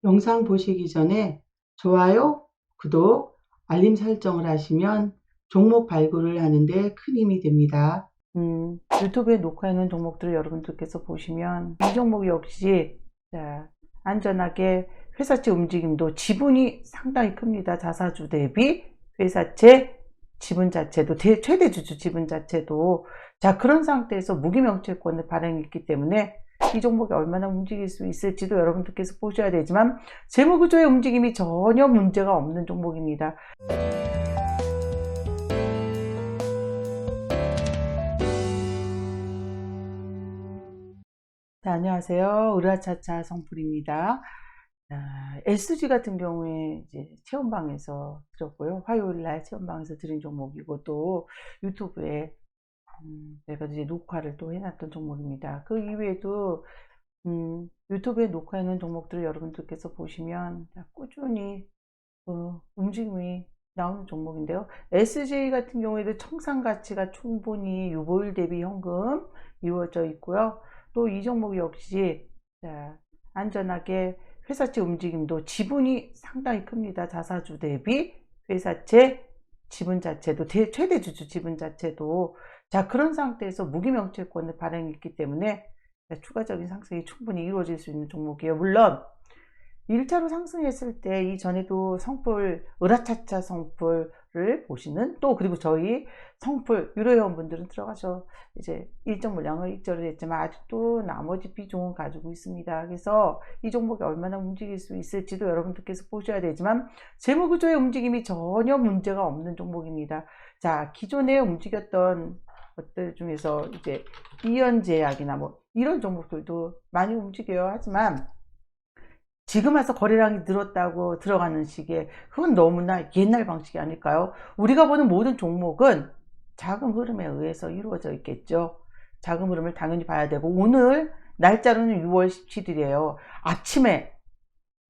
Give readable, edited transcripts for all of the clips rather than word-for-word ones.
영상 보시기 전에 좋아요, 구독, 알림 설정을 하시면 종목 발굴을 하는데 큰 힘이 됩니다. 유튜브에 녹화해 놓은 종목들을 여러분들께서 보시면 이 종목 역시 안전하게 회사채 움직임도 지분이 상당히 큽니다. 자사주 대비 회사채 지분 자체도 최대 주주 지분 자체도 그런 상태에서 무기명채권을 발행했기 때문에 이 종목이 얼마나 움직일 수 있을지도 여러분들께서 보셔야 되지만 재무구조의 움직임이 전혀 문제가 없는 종목입니다. 안녕하세요. 으라차차 성풀입니다. SG 같은 경우에 이제 체험방에서 드렸고요. 화요일날 체험방에서 드린 종목이고 또 유튜브에 제가 이제 녹화를 또 해놨던 종목입니다. 그 이외에도 유튜브에 녹화해놓은 종목들을 여러분들께서 보시면 꾸준히 움직임이 나오는 종목인데요. SJ 같은 경우에도 청산 가치가 충분히 유보율 대비 현금 이루어져 있고요. 또 이 종목 역시 안전하게 회사채 움직임도 지분이 상당히 큽니다. 자사주 대비 회사채 지분 자체도 최대 주주 지분 자체도 그런 상태에서 무기명채권을 발행했기 때문에 추가적인 상승이 충분히 이루어질 수 있는 종목이에요. 물론 1차로 상승했을 때 이전에도 성풀 으라차차 성풀을 보시는 또 그리고 저희 성풀 유료 회원분들은 들어가서 이제 일정 물량을 익절을 했지만 아직도 나머지 비중은 가지고 있습니다. 그래서 이 종목이 얼마나 움직일 수 있을지도 여러분들께서 보셔야 되지만 재무구조의 움직임이 전혀 문제가 없는 종목입니다. 기존에 움직였던 것들 중에서 이제 이연제약이나 뭐 이런 종목들도 많이 움직여요. 하지만 지금 와서 거래량이 늘었다고 들어가는 시기에 그건 너무나 옛날 방식이 아닐까요? 우리가 보는 모든 종목은 자금 흐름에 의해서 이루어져 있겠죠. 자금 흐름을 당연히 봐야 되고 오늘 날짜로는 6월 17일이에요. 아침에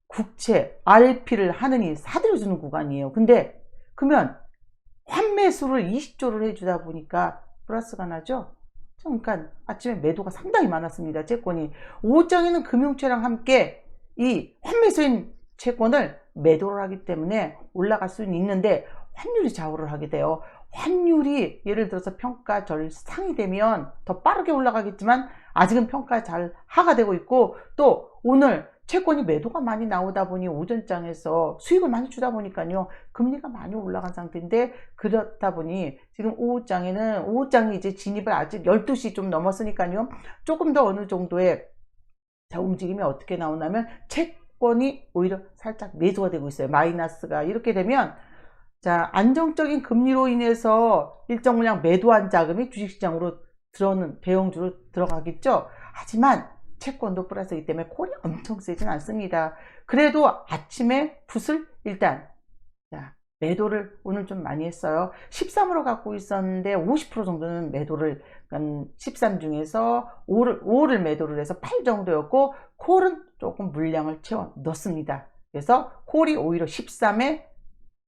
국채 RP를 하느니 사들여주는 구간이에요. 근데 그러면 환매수를 20조를 해주다 보니까 플러스가 나죠. 그러니까 아침에 매도가 상당히 많았습니다. 채권이 오후장에는 금융채랑 함께 이 환매수인 채권을 매도를 하기 때문에 올라갈 수는 있는데 환율이 좌우를 하게 돼요. 환율이 예를 들어서 평가절 상이 되면 더 빠르게 올라가겠지만 아직은 평가절 하가 되고 있고 또 오늘 채권이 매도가 많이 나오다 보니 오전장에서 수익을 많이 주다 보니까요 금리가 많이 올라간 상태인데 그렇다 보니 지금 오후장이 이제 진입을 아직 12시 좀 넘었으니까요 조금 더 어느 정도의 움직임이 어떻게 나오냐면 채권이 오히려 살짝 매수가 되고 있어요. 마이너스가 이렇게 되면 안정적인 금리로 인해서 일정 물량 매도한 자금이 주식시장으로 들어오는 대형주로 들어가겠죠. 하지만 채권도 플러스이기 때문에 콜이 엄청 세진 않습니다. 그래도 아침에 풋을 일단 매도를 오늘 좀 많이 했어요. 13으로 갖고 있었는데 50% 정도는 매도를 13 중에서 5를 매도를 해서 8 정도였고 콜은 조금 물량을 채워 넣습니다. 그래서 콜이 오히려 13에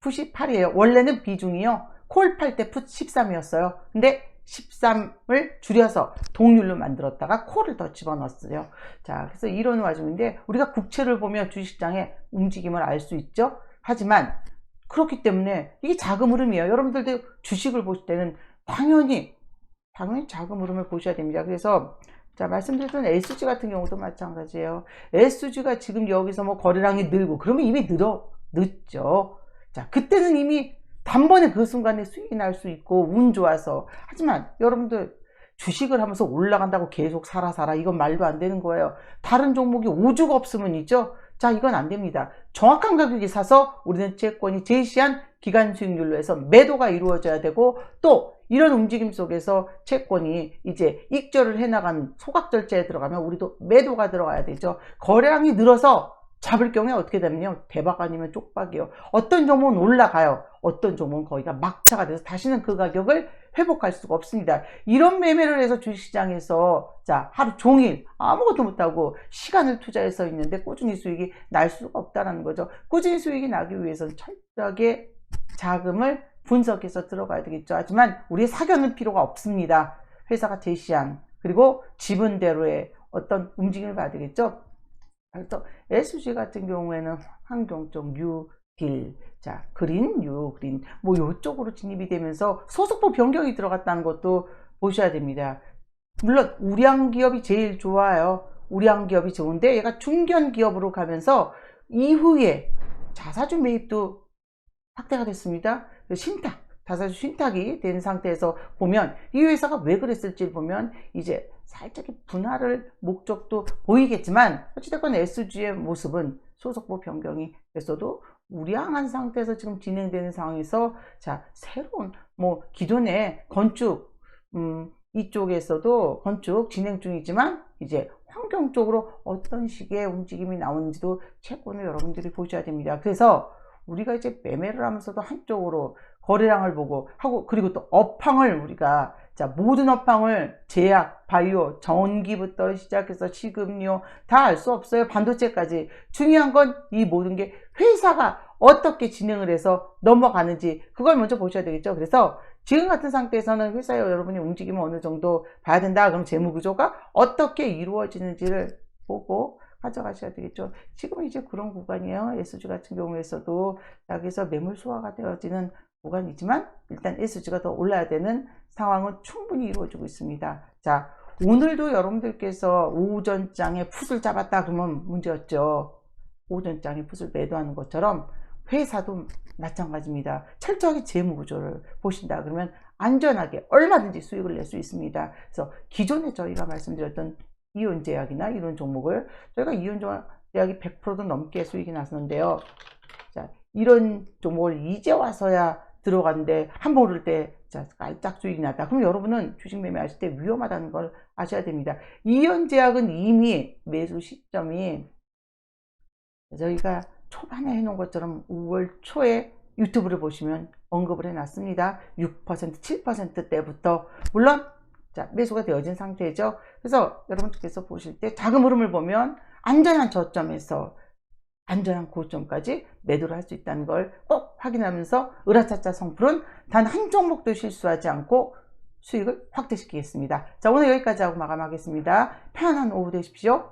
풋이 8이에요. 원래는 비중이요. 콜 팔 때 풋 13이었어요. 근데 13을 줄여서 동률로 만들었다가 콜을 더 집어넣었어요. 그래서 이런 와중인데 우리가 국채를 보면 주식시장의 움직임을 알 수 있죠. 하지만 그렇기 때문에 이게 자금 흐름이에요. 여러분들도 주식을 보실 때는 당연히 자금 흐름을 보셔야 됩니다. 그래서 말씀드렸던 SG 같은 경우도 마찬가지예요. SG가 지금 여기서 뭐 거래량이 늘고 그러면 이미 늦죠. 그때는 이미 단번에 그 순간에 수익이 날 수 있고 운 좋아서 하지만 여러분들 주식을 하면서 올라간다고 계속 살아 이건 말도 안 되는 거예요. 다른 종목이 오주가 없으면 있죠. 이건 안 됩니다. 정확한 가격에 사서 우리는 채권이 제시한 기간 수익률로 해서 매도가 이루어져야 되고 또 이런 움직임 속에서 채권이 이제 익절을 해나간 소각절제에 들어가면 우리도 매도가 들어가야 되죠. 거래량이 늘어서 잡을 경우에 어떻게 되면요 대박 아니면 쪽박이요. 어떤 종목은 올라가요. 어떤 종목은 거기가 막차가 돼서 다시는 그 가격을 회복할 수가 없습니다. 이런 매매를 해서 주식시장에서 하루 종일 아무것도 못하고 시간을 투자해서 있는데 꾸준히 수익이 날 수가 없다는 거죠. 꾸준히 수익이 나기 위해서는 철저하게 자금을 분석해서 들어가야 되겠죠. 하지만 우리의 사견은 필요가 없습니다. 회사가 제시한 그리고 지분대로의 어떤 움직임을 봐야 되겠죠. 또 SG 같은 경우에는 환경 쪽 뉴딜, 자 그린, 뉴그린 뭐 요쪽으로 진입이 되면서 소속보 변경이 들어갔다는 것도 보셔야 됩니다. 물론 우량 기업이 제일 좋아요. 우량 기업이 좋은데 얘가 중견 기업으로 가면서 이후에 자사주 매입도 확대가 됐습니다. 신탁, 자사주 신탁이 된 상태에서 보면 이 회사가 왜 그랬을지 보면 이제 살짝 분할을 목적도 보이겠지만 어찌됐건 SG의 모습은 소속보 변경이 됐어도 우량한 상태에서 지금 진행되는 상황에서 자 새로운 뭐 기존의 건축 이쪽에서도 건축 진행 중이지만 이제 환경 쪽으로 어떤 식의 움직임이 나오는지도 채권을 여러분들이 보셔야 됩니다. 그래서 우리가 이제 매매를 하면서도 한쪽으로 거래량을 보고 하고 그리고 또 업황을 우리가 자 모든 업황을 제약, 바이오, 전기부터 시작해서 식음료 다 알 수 없어요. 반도체까지. 중요한 건 이 모든 게 회사가 어떻게 진행을 해서 넘어가는지 그걸 먼저 보셔야 되겠죠. 그래서 지금 같은 상태에서는 회사에 여러분이 움직이면 어느 정도 봐야 된다. 그럼 재무구조가 어떻게 이루어지는지를 보고 가져가셔야 되겠죠. 지금 이제 그런 구간이에요. SG 같은 경우에서도 여기서 매물 소화가 되어지는 구간이지만 일단 SG가 더 올라야 되는 상황은 충분히 이루어지고 있습니다. 자, 오늘도 여러분들께서 오전장에 풋을 잡았다 그러면 문제였죠. 오전장에 풋을 매도하는 것처럼 회사도 마찬가지입니다. 철저하게 재무구조를 보신다 그러면 안전하게 얼마든지 수익을 낼 수 있습니다. 그래서 기존에 저희가 말씀드렸던 이온제약이나 이런 종목을 저희가 이온제약이 100%도 넘게 수익이 났었는데요. 자, 이런 종목을 이제 와서야 들어갔는데 한번 오를 때 자, 깔짝 수익이 났다. 그럼 여러분은 주식 매매하실 때 위험하다는 걸 아셔야 됩니다. 이온제약은 이미 매수 시점이 저희가 초반에 해놓은 것처럼 5월 초에 유튜브를 보시면 언급을 해놨습니다. 6%, 7% 때부터 물론 자, 매수가 되어진 상태죠. 그래서 여러분께서 보실 때 자금 흐름을 보면 안전한 저점에서 안전한 고점까지 매도를 할 수 있다는 걸 꼭 확인하면서 으라차차 성풀은 단 한 종목도 실수하지 않고 수익을 확대시키겠습니다. 자, 오늘 여기까지 하고 마감하겠습니다. 편안한 오후 되십시오.